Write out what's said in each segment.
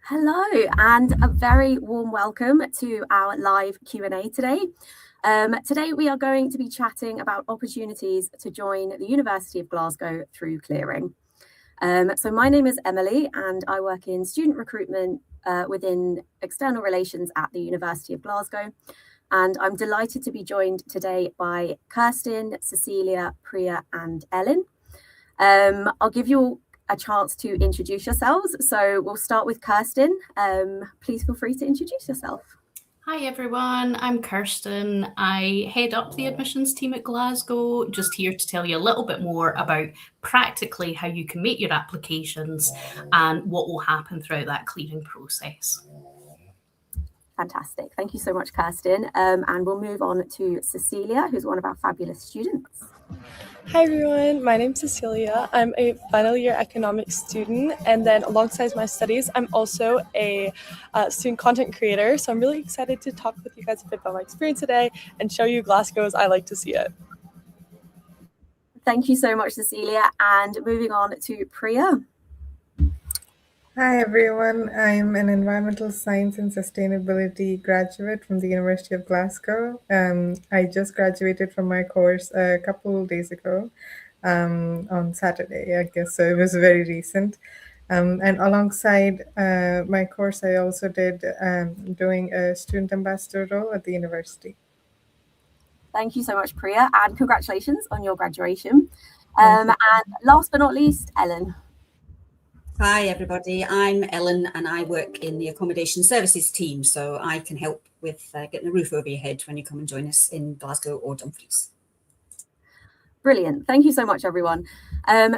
Hello, and a very warm welcome to our live Q&A today. Today we are going to be chatting about opportunities to join the University of Glasgow through clearing. So my name is Emily and I work in student recruitment within external relations at the University of Glasgow. And I'm delighted to be joined today by Kirsten, Cecilia, Priya and Ellen. I'll give you a chance to introduce yourselves. So we'll start with Kirsten. Please feel free to introduce yourself. Hi everyone, I'm Kirsten. I head up the admissions team at Glasgow, just here to tell you a little bit more about practically how you can make your applications and what will happen throughout that clearing process. Fantastic. Thank you so much, Kirsten. And we'll move on to Cecilia, who's one of our fabulous students. Hi everyone, my name's Cecilia. I'm a final year economics student, and then alongside my studies, I'm also a student content creator. So I'm really excited to talk with you guys a bit about my experience today and show you Glasgow as I like to see it. Thank you so much, Cecilia. And moving on to Priya. Hi everyone, I'm an environmental science and sustainability graduate from the University of Glasgow. I just graduated from my course a couple days ago on Saturday, I guess, so it was very recent. And alongside my course, I also did doing a student ambassador role at the university. Thank you so much, Priya, and congratulations on your graduation. And last but not least, Ellen. Hi everybody, I'm Ellen and I work in the accommodation services team, so I can help with getting a roof over your head when you come and join us in Glasgow or Dumfries. Brilliant. Thank you so much, everyone.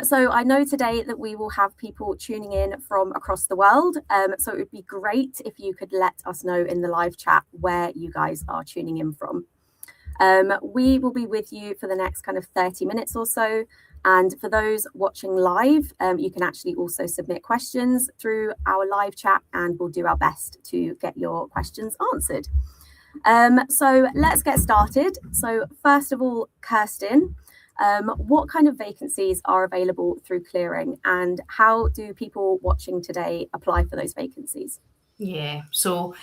So I know today that we will have people tuning in from across the world. So it would be great if you could let us know in the live chat where you guys are tuning in from. We will be with you for the next kind of 30 minutes or so. And for those watching live, you can actually also submit questions through our live chat and we'll do our best to get your questions answered. So let's get started. So first of all, Kirsten, what kind of vacancies are available through clearing and how do people watching today apply for those vacancies? Yeah, so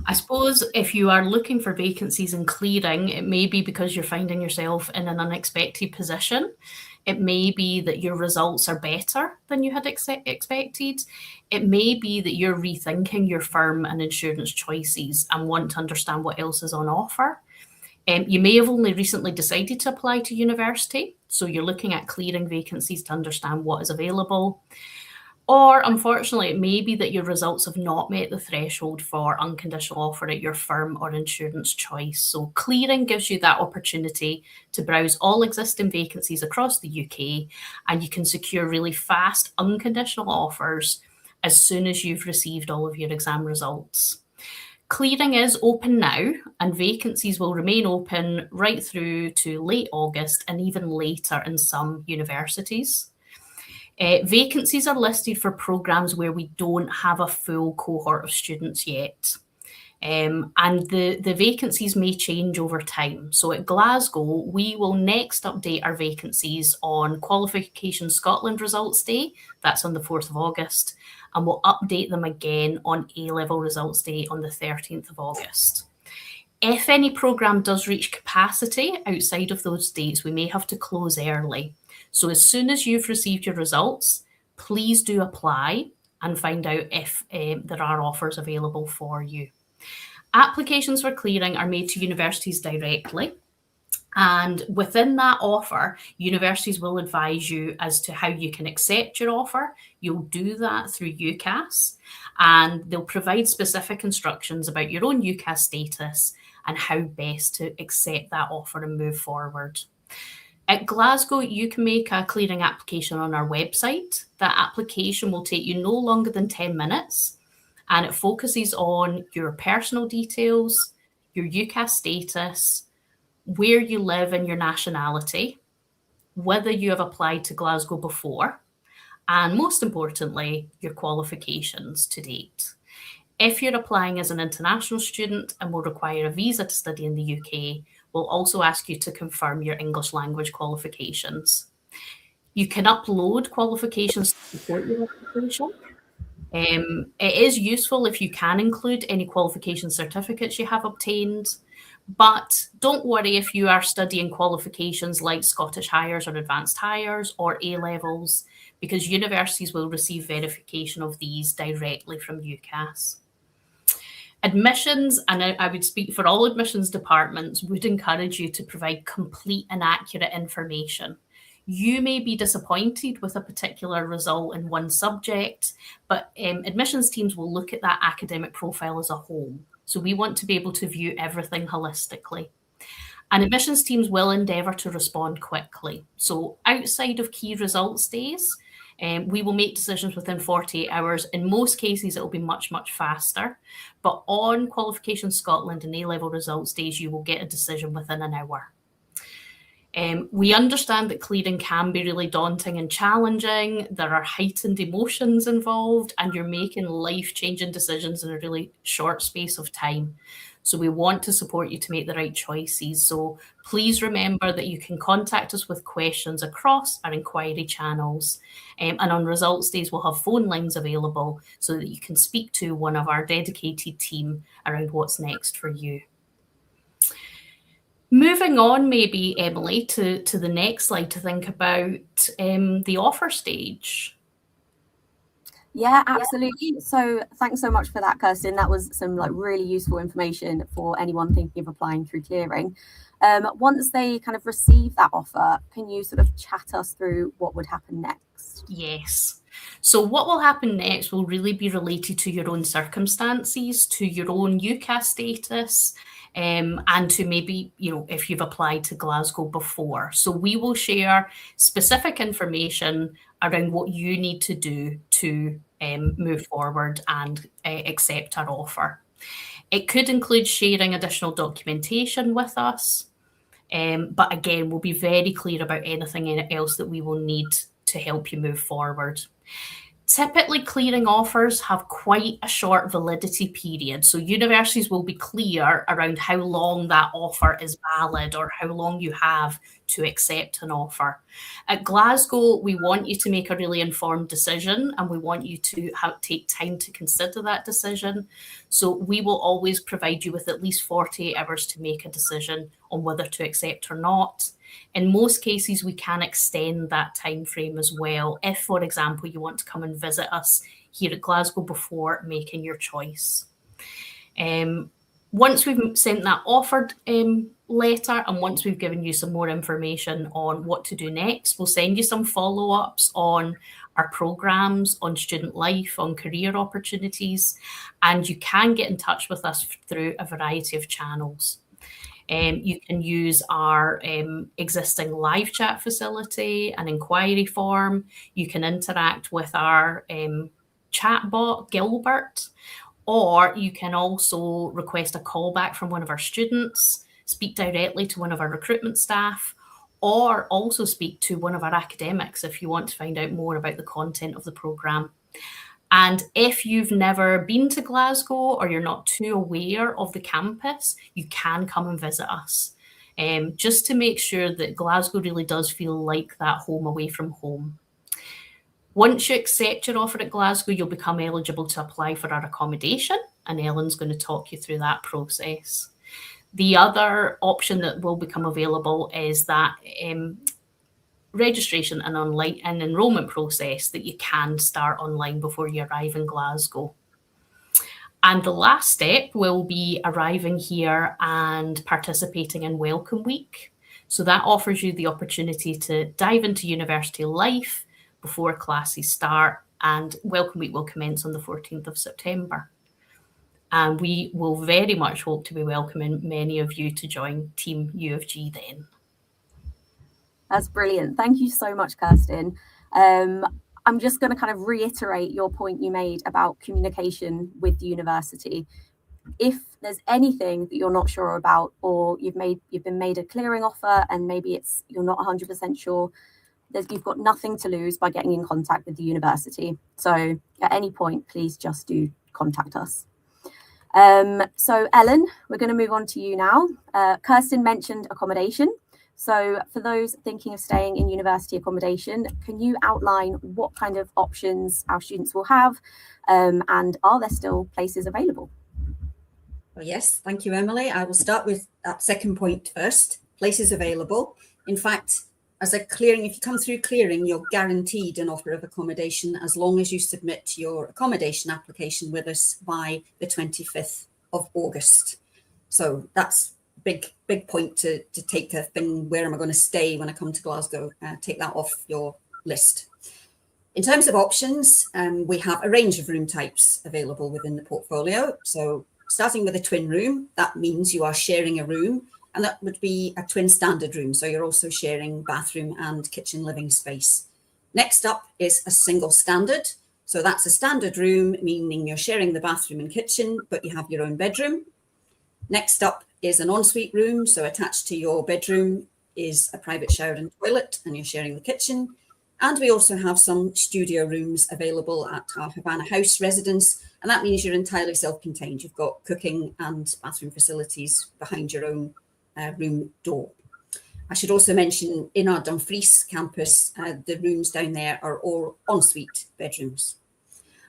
I suppose if you are looking for vacancies in clearing, it may be because you're finding yourself in an unexpected position. It may be that your results are better than you had expected. It may be that you're rethinking your firm and insurance choices and want to understand what else is on offer. You may have only recently decided to apply to university, so you're looking at clearing vacancies to understand what is available. Or unfortunately, it may be that your results have not met the threshold for unconditional offer at your firm or insurance choice. So clearing gives you that opportunity to browse all existing vacancies across the UK and you can secure really fast unconditional offers as soon as you've received all of your exam results. Clearing is open now and vacancies will remain open right through to late August and even later in some universities. Vacancies are listed for programmes where we don't have a full cohort of students yet. And the vacancies may change over time. So at Glasgow, we will next update our vacancies on Qualification Scotland Results Day. That's on the 4th of August. And we'll update them again on A-Level Results Day on the 13th of August. If any programme does reach capacity outside of those dates, we may have to close early. So as soon as you've received your results, please do apply and find out if there are offers available for you. Applications for clearing are made to universities directly. And within that offer, universities will advise you as to how you can accept your offer. You'll do that through UCAS, and they'll provide specific instructions about your own UCAS status and how best to accept that offer and move forward. At Glasgow, you can make a clearing application on our website. That application will take you no longer than 10 minutes, and it focuses on your personal details, your UCAS status, where you live and your nationality, whether you have applied to Glasgow before, and most importantly, your qualifications to date. If you're applying as an international student and will require a visa to study in the UK, we'll also ask you to confirm your English language qualifications. You can upload qualifications to support your application. It is useful if you can include any qualification certificates you have obtained, but don't worry if you are studying qualifications like Scottish Highers or Advanced Highers or A-levels, because universities will receive verification of these directly from UCAS. Admissions, and I would speak for all admissions departments, would encourage you to provide complete and accurate information. You may be disappointed with a particular result in one subject, but admissions teams will look at that academic profile as a whole. So we want to be able to view everything holistically. And admissions teams will endeavour to respond quickly. So outside of key results days, we will make decisions within 48 hours. In most cases, it will be much, much faster. But on Qualification Scotland and A-level results days, you will get a decision within an hour. We understand that clearing can be really daunting and challenging. There are heightened emotions involved, and you're making life-changing decisions in a really short space of time. So we want to support you to make the right choices. So please remember that you can contact us with questions across our inquiry channels. And on results days, we'll have phone lines available so that you can speak to one of our dedicated team around what's next for you. Moving on, maybe, Emily, to the next slide to think about the offer stage. Yeah, absolutely. So thanks so much for that, Kirsten. That was some really useful information for anyone thinking of applying through clearing. Once they kind of receive that offer, can you sort of chat us through what would happen next? Yes. So what will happen next will really be related to your own circumstances, to your own UCAS status, and to maybe, if you've applied to Glasgow before. So we will share specific information around what you need to do to move forward and accept our offer. It could include sharing additional documentation with us, but again, we'll be very clear about anything else that we will need to help you move forward. Typically, clearing offers have quite a short validity period. So universities will be clear around how long that offer is valid or how long you have to accept an offer. At Glasgow, we want you to make a really informed decision, and we want you to take time to consider that decision. So we will always provide you with at least 48 hours to make a decision on whether to accept or not. In most cases, we can extend that time frame as well, if, for example, you want to come and visit us here at Glasgow before making your choice. Once we've sent that offered letter, and once we've given you some more information on what to do next, we'll send you some follow-ups on our programmes, on student life, on career opportunities, and you can get in touch with us through a variety of channels. You can use our existing live chat facility, an inquiry form. You can interact with our chat bot, Gilbert, or you can also request a callback from one of our students, speak directly to one of our recruitment staff, or also speak to one of our academics if you want to find out more about the content of the programme. And if you've never been to Glasgow or you're not too aware of the campus, you can come and visit us, just to make sure that Glasgow really does feel like that home away from home. Once you accept your offer at Glasgow, you'll become eligible to apply for our accommodation, and Ellen's going to talk you through that process. The other option that will become available is that registration and online and enrolment process that you can start online before you arrive in Glasgow. And the last step will be arriving here and participating in Welcome Week. So that offers you the opportunity to dive into university life before classes start, and Welcome Week will commence on the 14th of September. And we will very much hope to be welcoming many of you to join Team UofG then. That's brilliant. Thank you so much, Kirsten. I'm just going to kind of reiterate your point you made about communication with the university. If there's anything that you're not sure about, or you've been made a clearing offer and maybe you're not 100% sure, you've got nothing to lose by getting in contact with the university. So at any point, please just do contact us. So Ellen, we're going to move on to you now. Kirsten mentioned accommodation. So for those thinking of staying in university accommodation, can you outline what kind of options our students will have, and are there still places available? Well, yes, thank you, Emily. I will start with that second point first. Places available. In fact, as a clearing, if you come through clearing, you're guaranteed an offer of accommodation as long as you submit your accommodation application with us by the 25th of August. So that's big point to take a thing, where am I going to stay when I come to Glasgow? Take that off your list. In terms of options, we have a range of room types available within the portfolio. So starting with a twin room, that means you are sharing a room, and that would be a twin standard room. So you're also sharing bathroom and kitchen living space. Next up is a single standard. So that's a standard room, meaning you're sharing the bathroom and kitchen, but you have your own bedroom. Next up is an ensuite room. So attached to your bedroom is a private shower and toilet, and you're sharing the kitchen. And we also have some studio rooms available at our Havana House residence. And that means you're entirely self-contained. You've got cooking and bathroom facilities behind your own room door. I should also mention, in our Dumfries campus, the rooms down there are all ensuite bedrooms.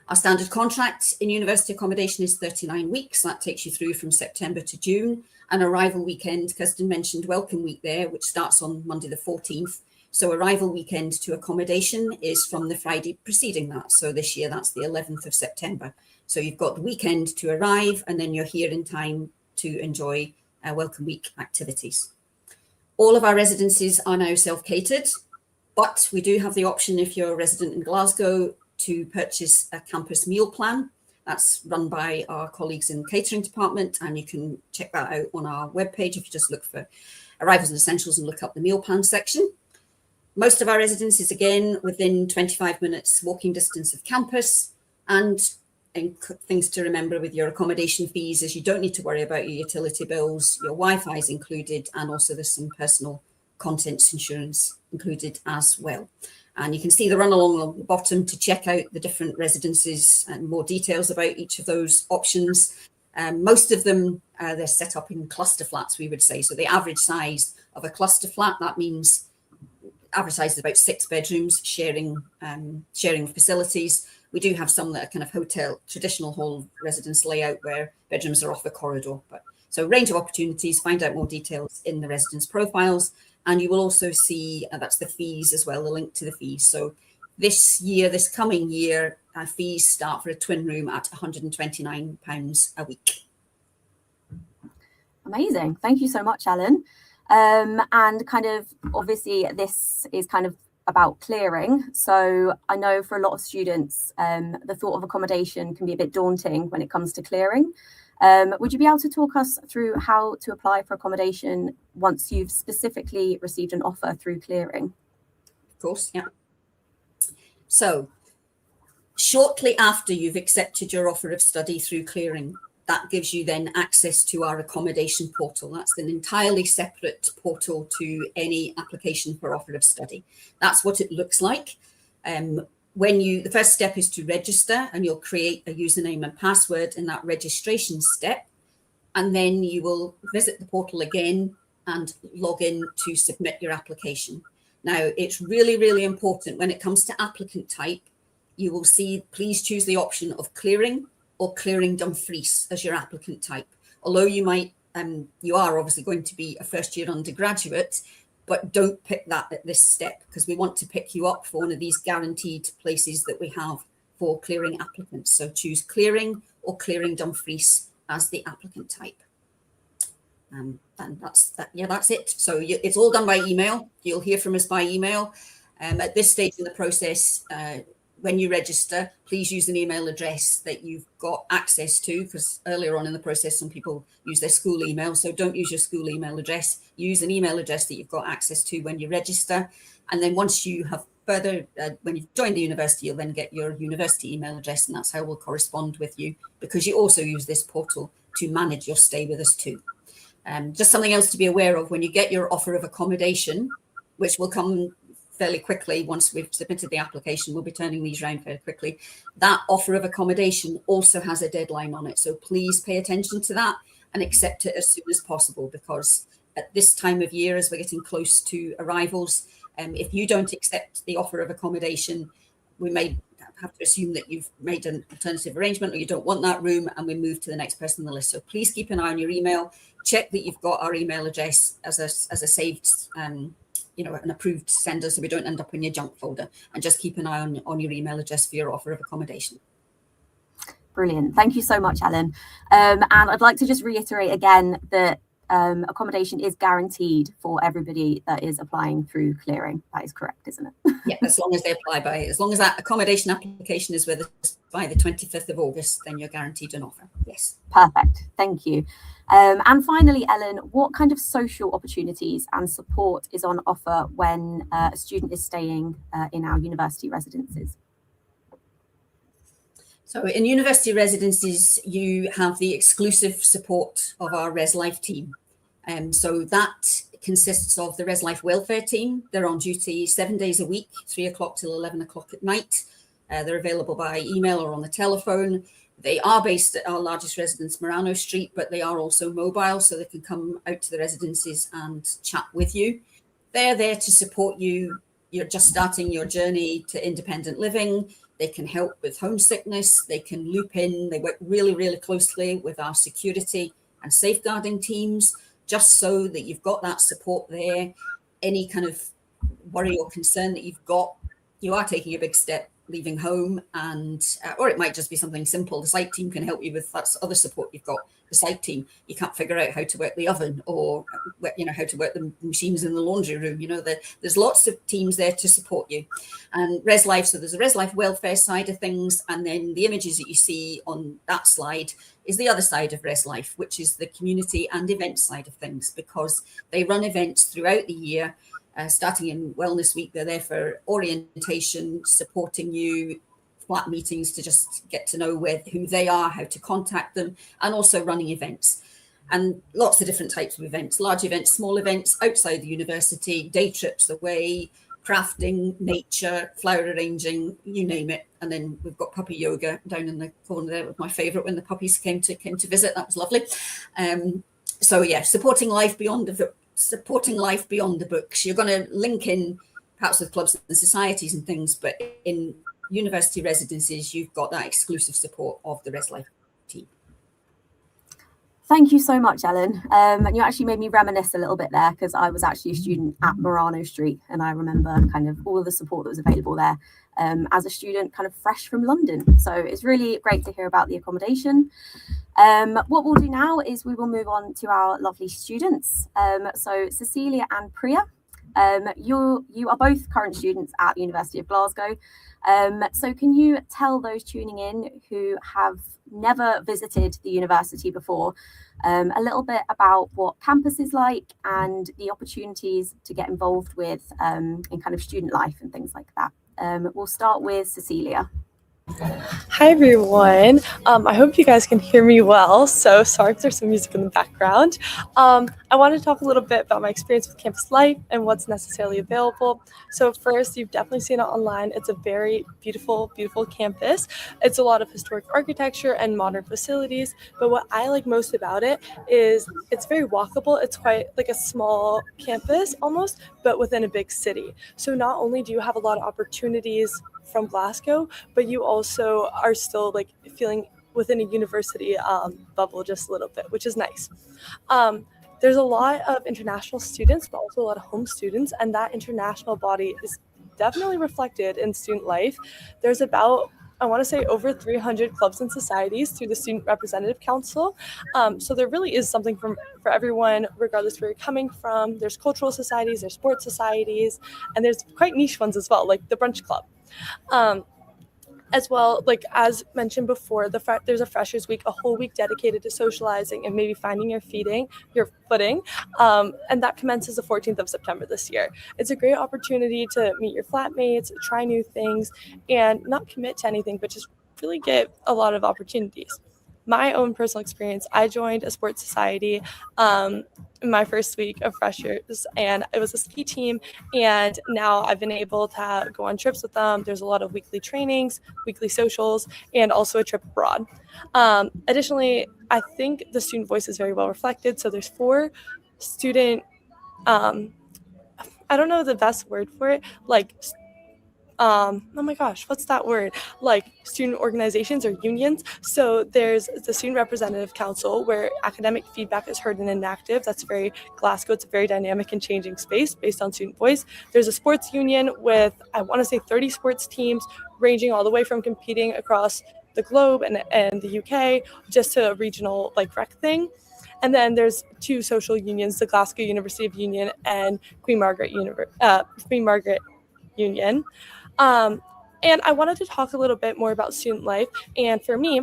Our standard contract in university accommodation is 39 weeks. That takes you through from September to June. And arrival weekend, Kirsten mentioned Welcome Week there, which starts on Monday the 14th. So arrival weekend to accommodation is from the Friday preceding that. So this year, that's the 11th of September. So you've got the weekend to arrive, and then you're here in time to enjoy Welcome Week activities. All of our residences are now self-catered, but we do have the option, if you're a resident in Glasgow, to purchase a campus meal plan. That's run by our colleagues in the catering department, and you can check that out on our webpage if you just look for arrivals and essentials and look up the meal plan section. Most of our residences, again, within 25 minutes walking distance of campus, and things to remember with your accommodation fees is you don't need to worry about your utility bills, your Wi-Fi is included, and also there's some personal contents insurance included as well. And you can see the run along the bottom to check out the different residences and more details about each of those options. Most of them, they're set up in cluster flats, we would say. So the average size of a cluster flat, that means average size is about 6 bedrooms, sharing facilities. We do have some that are kind of hotel, traditional whole residence layout where bedrooms are off a corridor. So range of opportunities, find out more details in the residence profiles. And you will also see, that's the fees as well, the link to the fees. So this coming year, fees start for a twin room at £129 a week. Amazing. Thank you so much, Ellen. And kind of, obviously, this is kind of about clearing. So I know for a lot of students, the thought of accommodation can be a bit daunting when it comes to clearing. Would you be able to talk us through how to apply for accommodation once you've specifically received an offer through clearing? Of course, yeah. So shortly after you've accepted your offer of study through clearing, that gives you then access to our accommodation portal. That's an entirely separate portal to any application for offer of study. That's what it looks like. The first step is to register, and you'll create a username and password in that registration step. And then you will visit the portal again and log in to submit your application. Now, it's really, really important when it comes to applicant type, you will see, please choose the option of clearing or clearing Dumfries as your applicant type. Although you are obviously going to be a first year undergraduate, but don't pick that at this step, because we want to pick you up for one of these guaranteed places that we have for clearing applicants. So choose clearing or clearing Dumfries as the applicant type. And that's that. Yeah, that's it. So it's all done by email. You'll hear from us by email. At this stage in the process, when you register, please use an email address that you've got access to, because earlier on in the process, some people use their school email. So don't use your school email address. Use an email address that you've got access to when you register. And then once you have when you've joined the university, you'll then get your university email address, and that's how we'll correspond with you, because you also use this portal to manage your stay with us too. Just something else to be aware of: when you get your offer of accommodation, which will come fairly quickly once we've submitted the application, we'll be turning these around fairly quickly. That offer of accommodation also has a deadline on it. So please pay attention to that and accept it as soon as possible, because at this time of year, as we're getting close to arrivals, if you don't accept the offer of accommodation, we may have to assume that you've made an alternative arrangement or you don't want that room, and we move to the next person on the list. So please keep an eye on your email. Check that you've got our email address as a saved, an approved sender, so we don't end up in your junk folder. And just keep an eye on your email address for your offer of accommodation. Brilliant. Thank you so much, Ellen. And I'd like to just reiterate again that accommodation is guaranteed for everybody that is applying through clearing. That is correct, isn't it? Yeah, as long as they apply as long as that accommodation application is with us by the 25th of August, then you're guaranteed an offer. Yes. Perfect. Thank you. And finally, Ellen, what kind of social opportunities and support is on offer when a student is staying in our university residences? So in university residences, you have the exclusive support of our Res Life team. So that consists of the Res Life welfare team. They're on duty 7 days a week, 3 o'clock till 11 o'clock at night. They're available by email or on the telephone. They are based at our largest residence, Morano Street, but they are also mobile, so they can come out to the residences and chat with you. They're there to support you. You're just starting your journey to independent living. They can help with homesickness. They can loop in. They work really, really closely with our security and safeguarding teams, just so that you've got that support there. Any kind of worry or concern that you've got, you are taking a big step leaving home, and or it might just be something simple. The site team can help you with that other support you've got. The site team, you can't figure out how to work the oven, or how to work the machines in the laundry room. There's lots of teams there to support you. And Res Life, so there's a Res Life welfare side of things, and then the images that you see on that slide is the other side of Res Life, which is the community and event side of things, because they run events throughout the year. Starting in Wellness Week, they're there for orientation, supporting you, flat meetings to just get to know who they are, how to contact them, and also running events. And lots of different types of events, large events, small events outside the university, day trips away, crafting, nature, flower arranging, you name it. And then we've got puppy yoga down in the corner there, with my favourite when the puppies came to visit. That was lovely. So yeah, supporting life beyond the books. You're going to link in perhaps with clubs and societies and things, but in university residences, you've got that exclusive support of the Res Life team. Thank you so much, Ellen. And you actually made me reminisce a little bit there, because I was actually a student at Morano Street, and I remember kind of all of the support that was available there as a student kind of fresh from London. So it's really great to hear about the accommodation. What we'll do now is we will move on to our lovely students. So Cecilia and Priya, you are both current students at the University of Glasgow. So can you tell those tuning in who have never visited the university before a little bit about what campus is like and the opportunities to get involved with in kind of student life and things like that? We'll start with Cecilia. Hi everyone. I hope you guys can hear me well. So sorry if there's some music in the background. I want to talk a little bit about my experience with campus life and what's necessarily available. So first, you've definitely seen it online. It's a very beautiful, beautiful campus. It's a lot of historic architecture and modern facilities. But what I like most about it is it's very walkable. It's quite like a small campus almost, but within a big city. So not only do you have a lot of opportunities from Glasgow, but you also are still like feeling within a university bubble just a little bit, which is nice. There's a lot of international students, but also a lot of home students, and that international body is definitely reflected in student life. There's about, I want to say, over 300 clubs and societies through the Student Representative Council. So there really is something for everyone, regardless of where you're coming from. There's cultural societies, there's sports societies, and there's quite niche ones as well, like the brunch club. As well, like as mentioned before, there's a Freshers Week, a whole week dedicated to socializing and maybe finding your footing, and that commences the 14th of September this year. It's a great opportunity to meet your flatmates, try new things, and not commit to anything, but just really get a lot of opportunities. My own personal experience, I joined a sports society in my first week of freshers, and it was a ski team, and now I've been able to go on trips with them. There's a lot of weekly trainings, weekly socials, and also a trip abroad. Additionally, I think the student voice is very well reflected, so there's 4 student I don't know the best word for it, like oh my gosh, what's that word? Like student organizations or unions. So there's the Student Representative Council where academic feedback is heard and enacted. That's very Glasgow. It's a very dynamic and changing space based on student voice. There's a sports union with, I want to say 30 sports teams ranging all the way from competing across the globe and the UK just to a regional like rec thing. And then there's two social unions, the Glasgow University of Union and Queen Margaret Union. And I wanted to talk a little bit more about student life. And for me,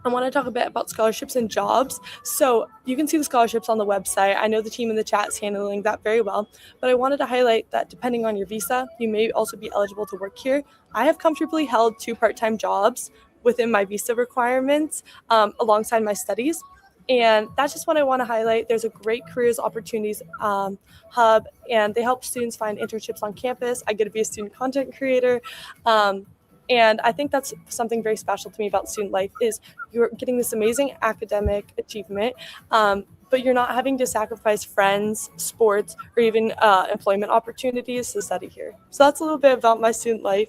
I want to talk a bit about scholarships and jobs. So you can see the scholarships on the website. I know the team in the chat is handling that very well, but I wanted to highlight that depending on your visa, you may also be eligible to work here. I have comfortably held 2 part-time jobs within my visa requirements alongside my studies. And that's just what I want to highlight. There's a great careers opportunities hub, and they help students find internships on campus. I get to be a student content creator. And I think that's something very special to me about student life is you're getting this amazing academic achievement, but you're not having to sacrifice friends, sports, or even employment opportunities to study here. So that's a little bit about my student life.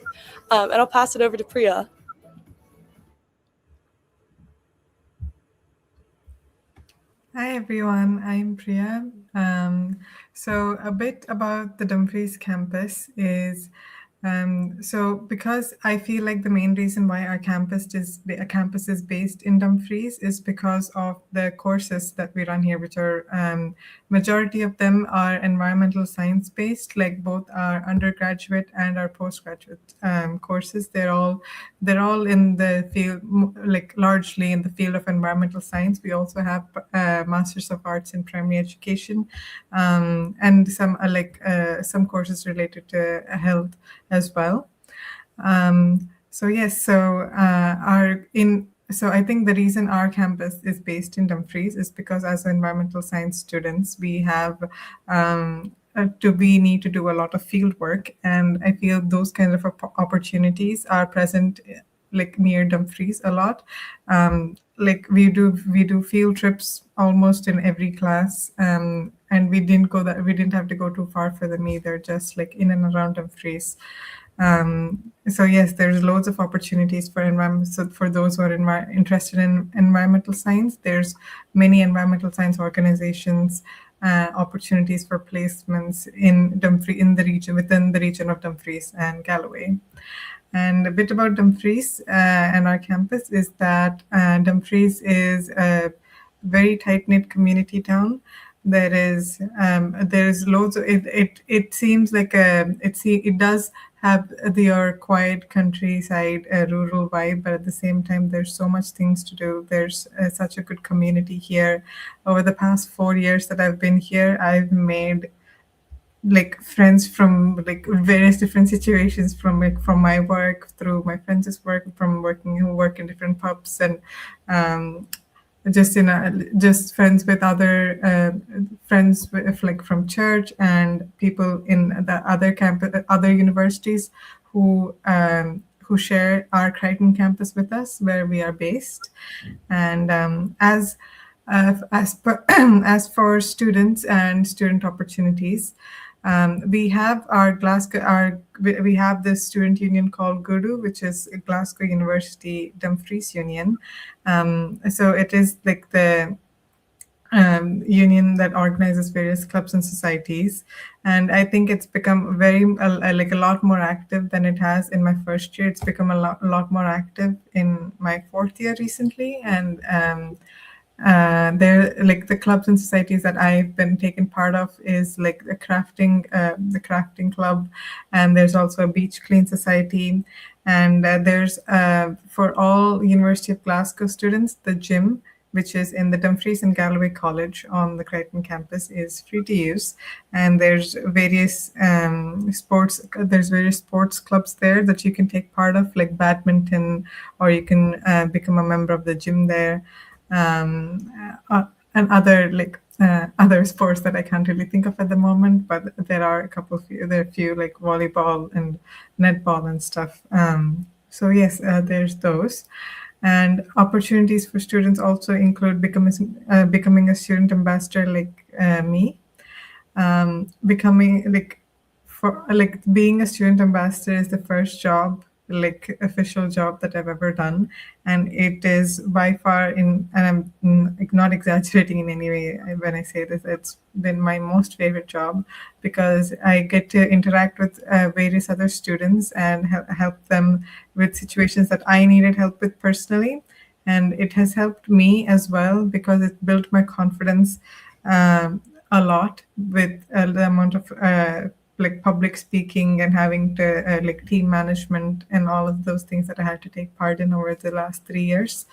And I'll pass it over to Priya. Hi everyone, I'm Priya. So a bit about the Dumfries campus is, so because I feel like the main reason why our campus is based in Dumfries is because of the courses that we run here, which are majority of them are environmental science based, like both our undergraduate and our postgraduate courses. They're all in the field, like largely in the field of environmental science. We also have Masters of Arts in Primary Education, and some courses related to health as well. So yes, so I think the reason our campus is based in Dumfries is because as environmental science students, we have we need to do a lot of field work, and I feel those kind of opportunities are present like near Dumfries a lot. Like we do field trips almost in every class, and we didn't have to go too far for them either, just like in and around Dumfries. So yes, there's loads of opportunities for environment. So for those who are interested in environmental science, there's many environmental science organizations, opportunities for placements in Dumfries, within the region of Dumfries and Galloway. And a bit about Dumfries and our campus is that Dumfries is a very tight-knit community town. There's loads of it. It seems like it does have your quiet countryside, rural vibe, but at the same time, there's so much things to do. There's such a good community here. Over the past 4 years that I've been here, I've made like friends from like various different situations, from my work, through my friends' work, who work in different pubs, and just friends with other friends with, like from church, and people in the other universities who share our Crichton campus with us, where we are based. And as for students and student opportunities, we have we have this student union called GUDU, which is Glasgow University Dumfries Union. So it is like the union that organizes various clubs and societies, and I think it's become very like a lot more active than it has in my first year. It's become a lot more active in my fourth year recently, and they're like the clubs and societies that I've been taken part of is like the crafting club, and there's also a beach clean society, and there's for all University of Glasgow students, the gym, which is in the Dumfries and Galloway College on the Crichton campus, is free to use, and there's various sports clubs there that you can take part of, like badminton, or you can become a member of the gym there. And other sports that I can't really think of at the moment, but there are a few like volleyball and netball and stuff. So yes, there's those. And opportunities for students also include becoming a student ambassador like me. becoming being a student ambassador is the first job, like official job that I've ever done, and it is by far and I'm not exaggerating in any way when I say this, it's been my most favorite job because I get to interact with various other students and help them with situations that I needed help with personally, and it has helped me as well because it built my confidence a lot with the amount of like public speaking and having to like team management and all of those things that I had to take part in over the last 3 years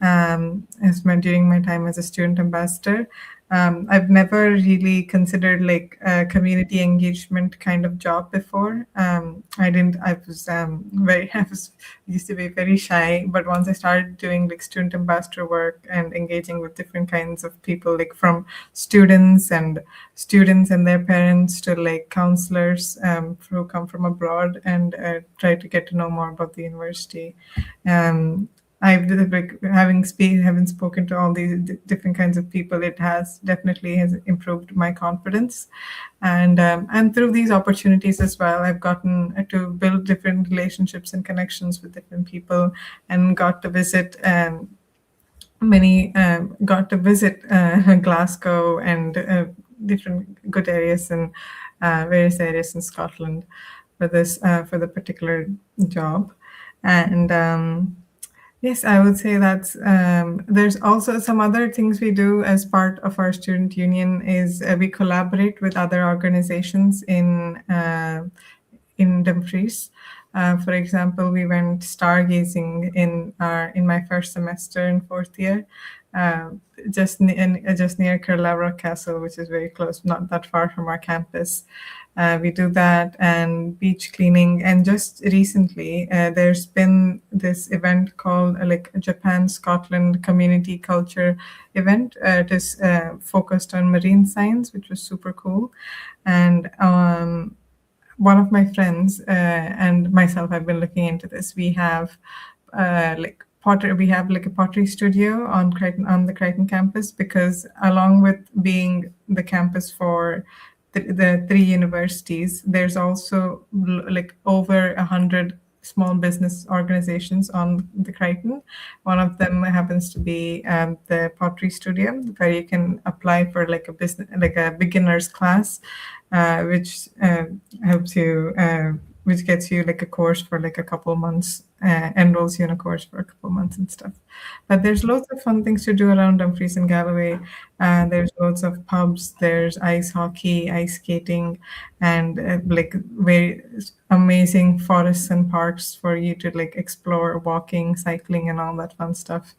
during my time as a student ambassador. I've never really considered like a community engagement kind of job before. I didn't. I was used to be very shy, but once I started doing like student ambassador work and engaging with different kinds of people, like from students and their parents to like counselors who come from abroad and try to get to know more about the university. I've like having spoken to all these different kinds of people, it has improved my confidence, and through these opportunities as well, I've gotten to build different relationships and connections with different people, and got to visit Glasgow and different good areas and various areas in Scotland for for the particular job, and. Yes, I would say that's there's also some other things we do as part of our student union is we collaborate with other organizations in Dumfries. For example, we went stargazing in my first semester in fourth year, just near Carlavra Castle, which is very close, not that far from our campus. We do that, and beach cleaning. And just recently, there's been this event called like a Japan-Scotland community culture event. It is focused on marine science, which was super cool. And one of my friends and myself have been looking into this. We have we have like a pottery studio on the Crichton campus, because along with being the campus for the 3 universities, there's also like over 100 small business organizations on the Crichton. One of them happens to be the pottery studio, where you can apply for like a beginner's class, which helps you, which gets you like a course for like a couple months, enrolls you in a course for a couple months and stuff. But there's lots of fun things to do around Dumfries and Galloway. There's lots of pubs, there's ice hockey, ice skating, and like very amazing forests and parks for you to like explore, walking, cycling, and all that fun stuff.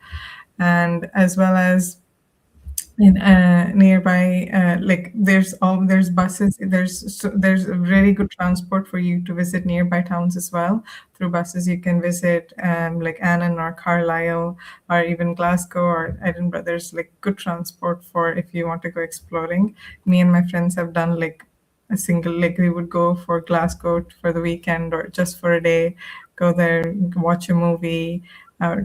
And as well as in nearby, like there's buses, there's really good transport for you to visit nearby towns as well. Through buses you can visit like Annan or Carlisle or even Glasgow or Edinburgh. There's like good transport for if you want to go exploring. Me and my friends have done like we would go for Glasgow for the weekend or just for a day, go there, watch a movie,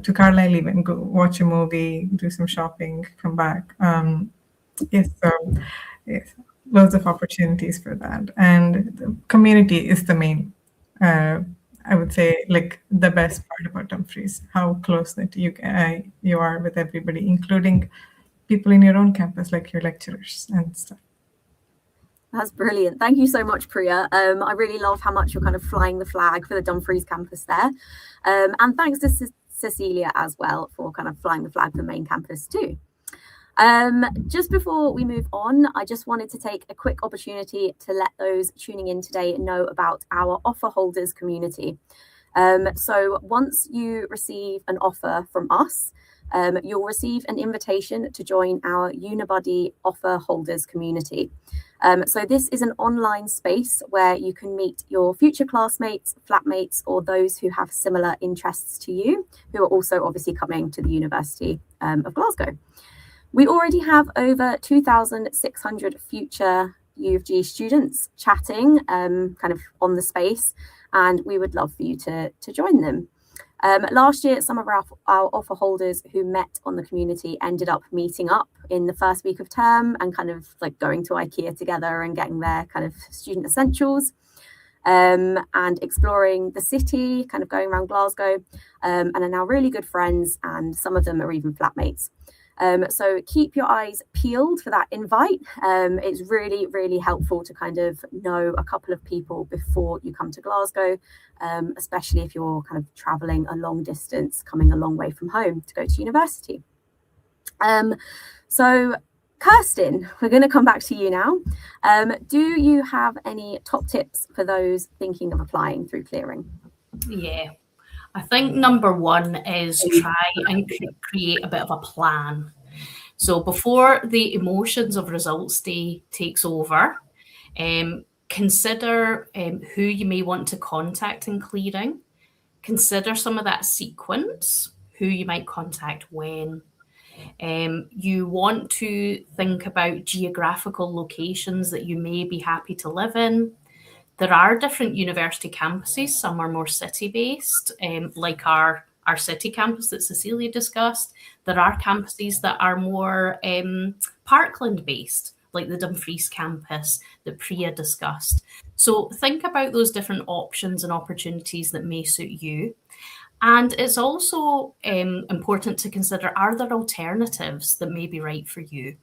to Carlisle even, go watch a movie, do some shopping, come back. Yes, loads of opportunities for that. And the community is the main, I would say, like the best part about Dumfries, how close-knit you are with everybody, including people in your own campus, like your lecturers and stuff. That's brilliant. Thank you so much, Priya. I really love how much you're kind of flying the flag for the Dumfries campus there. And thanks to Cecilia as well for kind of flying the flag for the main campus too. Just before we move on, I just wanted to take a quick opportunity to let those tuning in today know about our offer holders community. So once you receive an offer from us, you'll receive an invitation to join our Unibuddy offer holders community. So this is an online space where you can meet your future classmates, flatmates, or those who have similar interests to you, who are also obviously coming to the University of Glasgow. We already have over 2,600 future UofG students chatting kind of on the space, and we would love for you to join them. Last year, some of our offer holders who met on the community ended up meeting up in the first week of term and kind of like going to IKEA together and getting their kind of student essentials, and exploring the city, kind of going around Glasgow, and are now really good friends, and some of them are even flatmates. So keep your eyes peeled for that invite. It's really, really helpful to kind of know a couple of people before you come to Glasgow, especially if you're kind of traveling a long distance, coming a long way from home to go to university. So Kirsten, we're going to come back to you now. Do you have any top tips for those thinking of applying through clearing? Yeah. I think number one is try and create a bit of a plan. So before the emotions of results day takes over, consider who you may want to contact in clearing. Consider some of that sequence, who you might contact when. You want to think about geographical locations that you may be happy to live in. There are different university campuses. Some are more city-based, like our city campus that Cecilia discussed. There are campuses that are more parkland-based, like the Dumfries campus that Priya discussed. So think about those different options and opportunities that may suit you. And it's also important to consider, are there alternatives that may be right for you?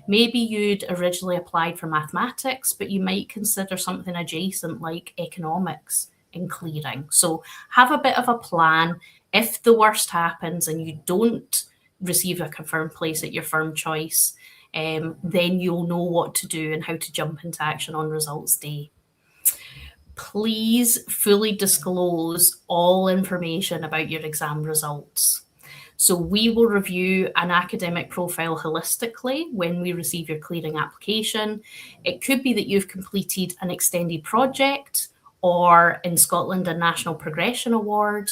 Maybe you'd originally applied for mathematics, but you might consider something adjacent like economics in clearing. So have a bit of a plan. If the worst happens and you don't receive a confirmed place at your firm choice, then you'll know what to do and how to jump into action on results day. Please fully disclose all information about your exam results. So we will review an academic profile holistically when we receive your clearing application. It could be that you've completed an extended project, or in Scotland, a National Progression Award,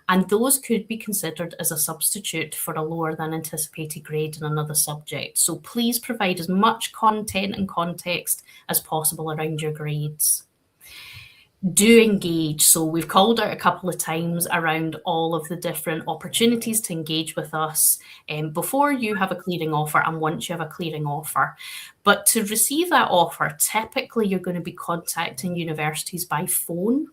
and those could be considered as a substitute for a lower than anticipated grade in another subject. So please provide as much content and context as possible around your grades. Do engage. So we've called out a couple of times around all of the different opportunities to engage with us before you have a clearing offer and once you have a clearing offer. But to receive that offer, typically you're going to be contacting universities by phone.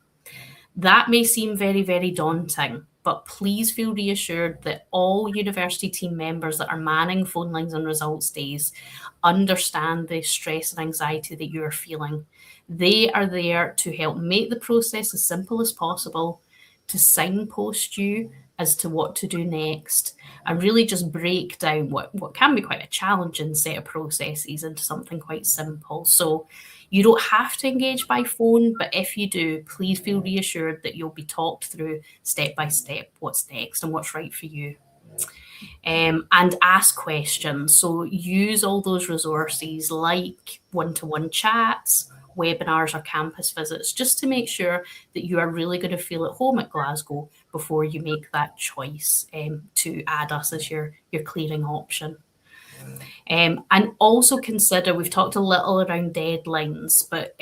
That may seem very, very daunting, but please feel reassured that all university team members that are manning phone lines on results days understand the stress and anxiety that you are feeling. They are there to help make the process as simple as possible, to signpost you as to what to do next, and really just break down what can be quite a challenging set of processes into something quite simple. So you don't have to engage by phone, but if you do, please feel reassured that you'll be talked through step by step what's next and what's right for you. And ask questions. So use all those resources like one-to-one chats, webinars, or campus visits, just to make sure that you are really going to feel at home at Glasgow before you make that choice to add us as your clearing option. And also consider, we've talked a little around deadlines, but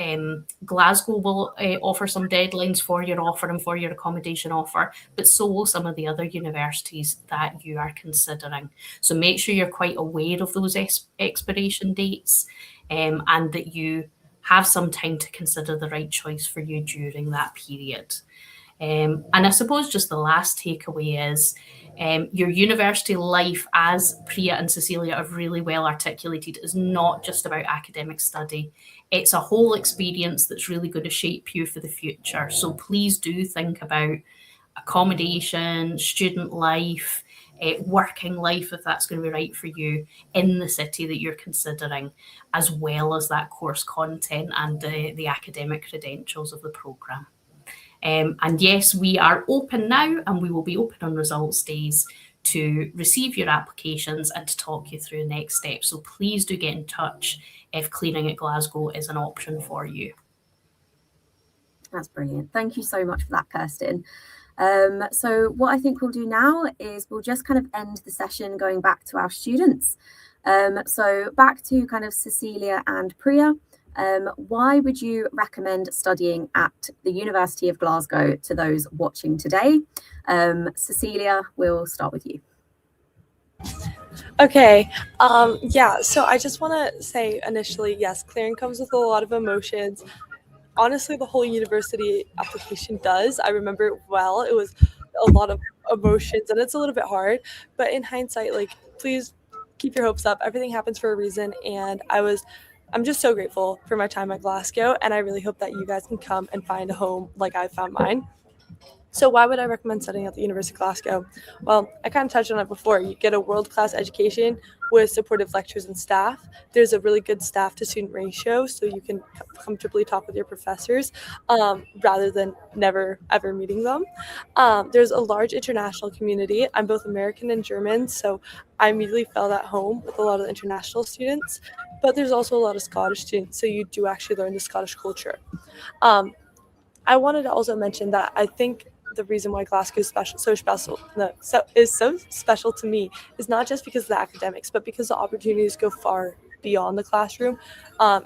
Glasgow will offer some deadlines for your offer and for your accommodation offer, but so will some of the other universities that you are considering. So make sure you're quite aware of those expiration dates and that you have some time to consider the right choice for you during that period. And I suppose just the last takeaway is your university life, as Priya and Cecilia have really well articulated, is not just about academic study. It's a whole experience that's really going to shape you for the future. So please do think about accommodation, student life, working life, if that's going to be right for you in the city that you're considering, as well as that course content and the academic credentials of the programme. And yes, we are open now, and we will be open on results days to receive your applications and to talk you through next steps. So please do get in touch if clearing at Glasgow is an option for you. That's brilliant. Thank you so much for that, Kirsten. So what I think we'll do now is we'll just kind of end the session going back to our students. So back to kind of Cecilia and Priya. Why would you recommend studying at the University of Glasgow to those watching today? Cecilia, we'll start with you. Okay, yeah, so I just want to say initially, yes, clearing comes with a lot of emotions. Honestly, the whole university application does. I remember it well. It was a lot of emotions and it's a little bit hard, but in hindsight, like, please keep your hopes up. Everything happens for a reason, and I'm just so grateful for my time at Glasgow, and I really hope that you guys can come and find a home like I found mine. So why would I recommend studying at the University of Glasgow? Well, I kind of touched on it before. You get a world-class education with supportive lectures and staff. There's a really good staff-to-student ratio, so you can comfortably talk with your professors rather than never, ever meeting them. There's a large international community. I'm both American and German, so I immediately felt at home with a lot of international students. But there's also a lot of Scottish students, so you do actually learn the Scottish culture. I wanted to also mention that I think the reason why Glasgow is so special to me is not just because of the academics, but because the opportunities go far beyond the classroom.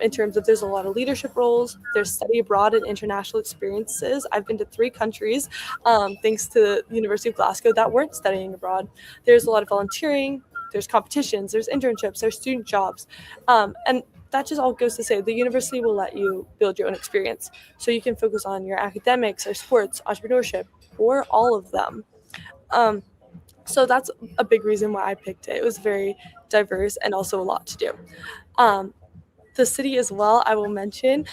In terms of, there's a lot of leadership roles, there's study abroad and international experiences. I've been to 3 countries thanks to the University of Glasgow that weren't studying abroad. There's a lot of volunteering, there's competitions, there's internships, there's student jobs, and that just all goes to say the university will let you build your own experience. So you can focus on your academics or sports, entrepreneurship, or all of them. So that's a big reason why I picked it. It was very diverse and also a lot to do. The city as well, I will mention,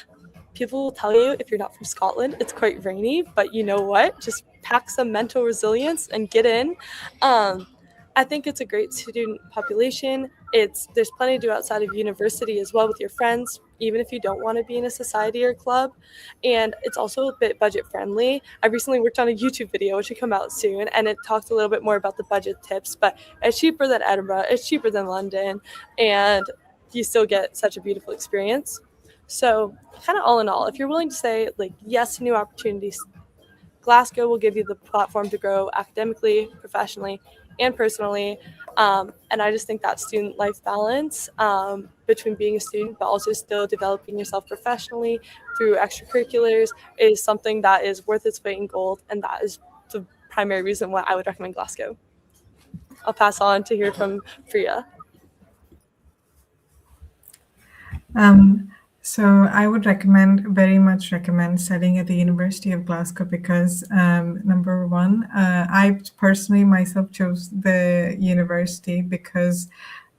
people will tell you if you're not from Scotland, it's quite rainy, but you know what? Just pack some mental resilience and get in. I think it's a great student population. There's plenty to do outside of university as well with your friends, even if you don't want to be in a society or club. And it's also a bit budget friendly. I recently worked on a YouTube video, which should come out soon, and it talks a little bit more about the budget tips, but it's cheaper than Edinburgh, it's cheaper than London, and you still get such a beautiful experience. So kind of all in all, if you're willing to say like yes to new opportunities, Glasgow will give you the platform to grow academically, professionally, and personally. And I just think that student life balance between being a student but also still developing yourself professionally through extracurriculars is something that is worth its weight in gold, and that is the primary reason why I would recommend Glasgow. I'll pass on to hear from Priya. So I would very much recommend studying at the University of Glasgow because number one, I personally myself chose the university because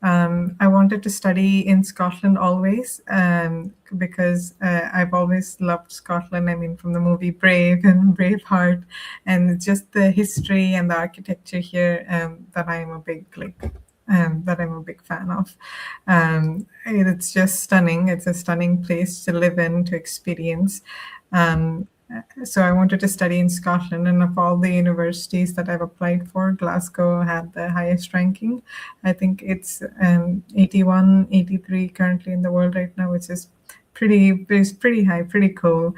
I wanted to study in Scotland always because I've always loved Scotland. I mean, from the movie Brave and Braveheart, and just the history and the architecture here that I'm a big fan of. It's just stunning. It's a stunning place to live in, to experience. So I wanted to study in Scotland, and of all the universities that I've applied for, Glasgow had the highest ranking. I think it's 81, 83 currently in the world right now, which is pretty high, pretty cool.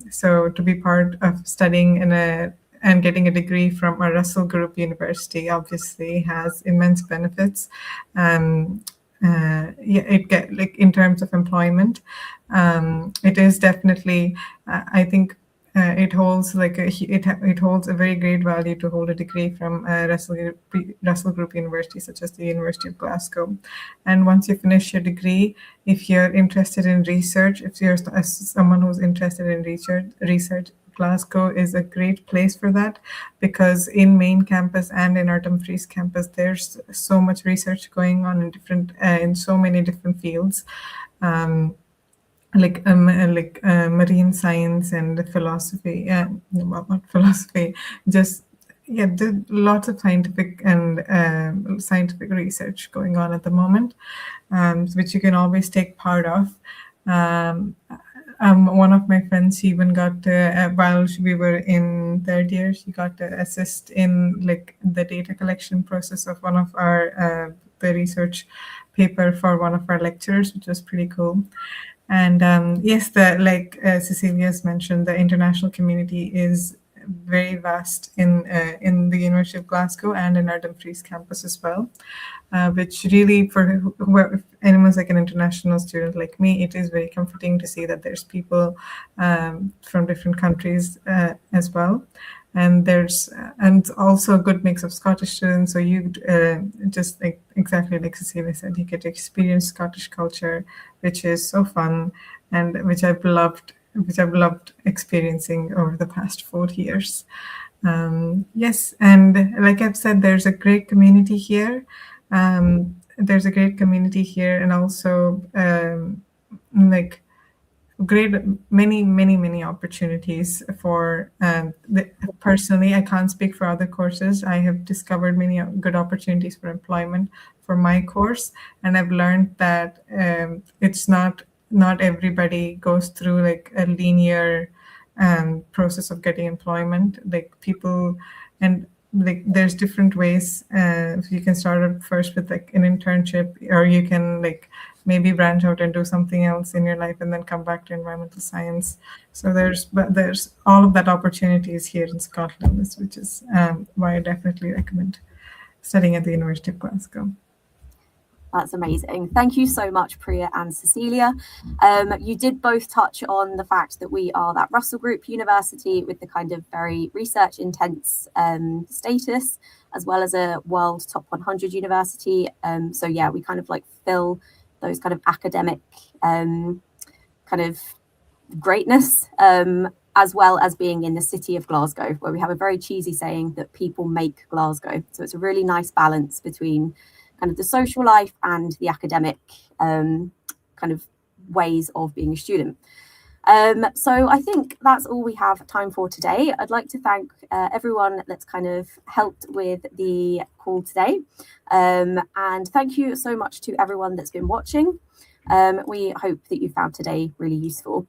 So to be part of studying and getting a degree from a Russell Group university obviously has immense benefits. In terms of employment, it is definitely. I think it holds it holds a very great value to hold a degree from Russell Group university, such as the University of Glasgow. And once you finish your degree, if you're interested in research, if you're someone who's interested in research. Glasgow is a great place for that because in main campus and in our Dumfries campus, there's so much research going on in so many different fields, marine science and philosophy. Not philosophy, just lots of scientific and scientific research going on at the moment, which you can always take part of. One of my friends, she even got while we were in third year, she got to assist in the data collection process of one of our the research paper for one of our lecturers, which was pretty cool. And yes, Cecilia's mentioned, the international community is very vast in the University of Glasgow and in our Dumfries campus as well, which really, if anyone's like an international student like me, it is very comforting to see that there's people from different countries as well. and there's and also a good mix of Scottish students. So you just like exactly like Cecilia said, you get to experience Scottish culture, which is so fun, and which I've loved experiencing over the past 4 years. Yes, and like I've said, there's a great community here. There's a great community here, and also like great many opportunities for personally. I can't speak for other courses. I have discovered many good opportunities for employment for my course, and I've learned that it's not everybody goes through like a linear process of getting employment. Like people, and like there's different ways. You can start out first with like an internship, or you can like maybe branch out and do something else in your life and then come back to environmental science. So there's all of that opportunities here in Scotland, which is why I definitely recommend studying at the University of Glasgow. That's amazing. Thank you so much, Priya and Cecilia. You did both touch on the fact that we are that Russell Group university with the kind of very research intense status, as well as a world top 100 university. So yeah, we kind of like fill those kind of academic kind of greatness, as well as being in the city of Glasgow, where we have a very cheesy saying that people make Glasgow. So it's a really nice balance between kind of the social life and the academic kind of ways of being a student. So I think that's all we have time for today. I'd like to thank everyone that's kind of helped with the call today. And thank you so much to everyone that's been watching. We hope that you found today really useful.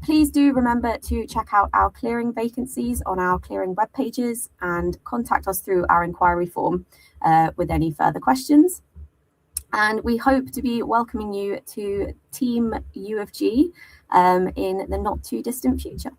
Please do remember to check out our clearing vacancies on our clearing web pages and contact us through our inquiry form with any further questions. And we hope to be welcoming you to Team UofG in the not too distant future.